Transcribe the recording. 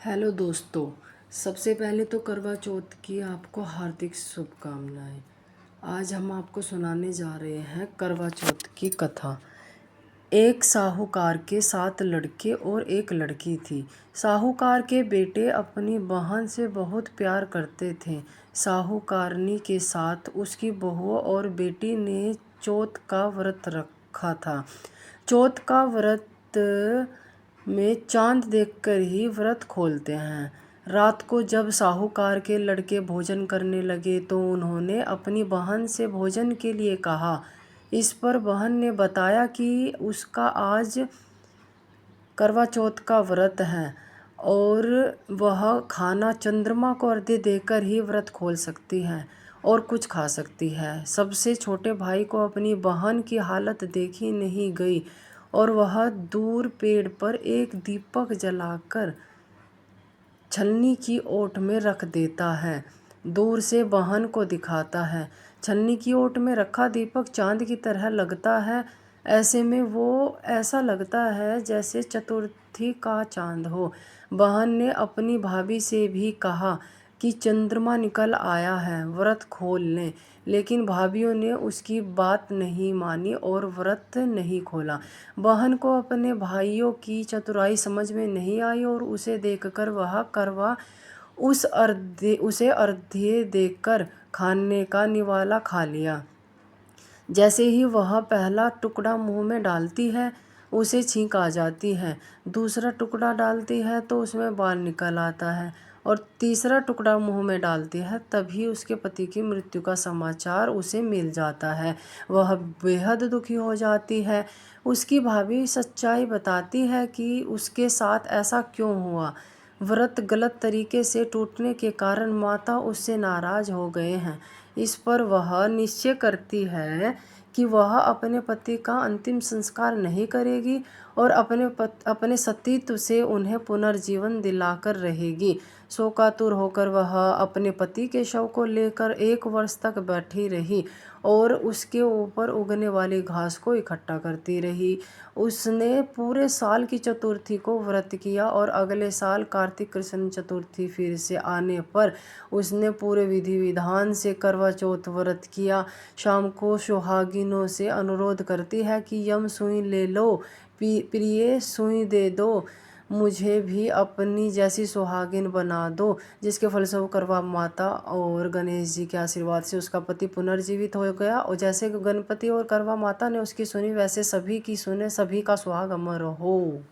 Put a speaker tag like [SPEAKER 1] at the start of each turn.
[SPEAKER 1] Hello दोस्तों। सबसे पहले तो करवा चौथ की आपको हार्दिक शुभकामनाएं। आज हम आपको सुनाने जा रहे हैं करवा चौथ की कथा। एक साहूकार के 7 लड़के और एक लड़की थी। साहूकार के बेटे अपनी बहन से बहुत प्यार करते थे। साहूकारनी के साथ उसकी बहू और बेटी ने चौथ का व्रत रखा था। चौथ का व्रत में चांद देखकर ही व्रत खोलते हैं। रात को जब साहूकार के लड़के भोजन करने लगे तो उन्होंने अपनी बहन से भोजन के लिए कहा। इस पर बहन ने बताया कि उसका आज करवा चौथ का व्रत है और वह खाना चंद्रमा को अर्घ्य देकर ही व्रत खोल सकती है और कुछ खा सकती है। सबसे छोटे भाई को अपनी बहन की हालत देखी नहीं गई और वह दूर पेड़ पर एक दीपक जलाकर छलनी की ओट में रख देता है। दूर से बहन को दिखाता है। छलनी की ओट में रखा दीपक चांद की तरह लगता है। ऐसे में वो ऐसा लगता है जैसे चतुर्थी का चांद हो। बहन ने अपनी भाभी से भी कहा कि चंद्रमा निकल आया है, व्रत खोल लें, लेकिन भाभीयों ने उसकी बात नहीं मानी और व्रत नहीं खोला। बहन को अपने भाइयों की चतुराई समझ में नहीं आई और उसे देखकर वह करवा उसे अर्घ्य देकर खाने का निवाला खा लिया। जैसे ही वह पहला टुकड़ा मुंह में डालती है उसे छींक आ जाती है। दूसरा टुकड़ा डालती है तो उसमें बाल निकल आता है और तीसरा टुकड़ा मुंह में डालती है तभी उसके पति की मृत्यु का समाचार उसे मिल जाता है। वह बेहद दुखी हो जाती है। उसकी भाभी सच्चाई बताती है कि उसके साथ ऐसा क्यों हुआ। व्रत गलत तरीके से टूटने के कारण माता उससे नाराज हो गए हैं। इस पर वह निश्चय करती है कि वह अपने पति का अंतिम संस्कार नहीं करेगी और अपने सतीत्व से उन्हें पुनर्जीवन दिलाकर रहेगी। शोकातुर होकर वह अपने पति के शव को लेकर 1 वर्ष तक बैठी रही और उसके ऊपर उगने वाली घास को इकट्ठा करती रही। उसने पूरे साल की चतुर्थी को व्रत किया और अगले साल कार्तिक कृष्ण चतुर्थी फिर से आने पर उसने पूरे विधि विधान से करवा चौथ व्रत किया। शाम को सुहागिनों से अनुरोध करती है कि यम सुई ले लो, प्रिय सुई दे दो, मुझे भी अपनी जैसी सुहागिन बना दो। जिसके फलस्वरूप करवा माता और गणेश जी के आशीर्वाद से उसका पति पुनर्जीवित हो गया और जैसे गणपति और करवा माता ने उसकी सुनी वैसे सभी की सुने, सभी का सुहाग अमर हो।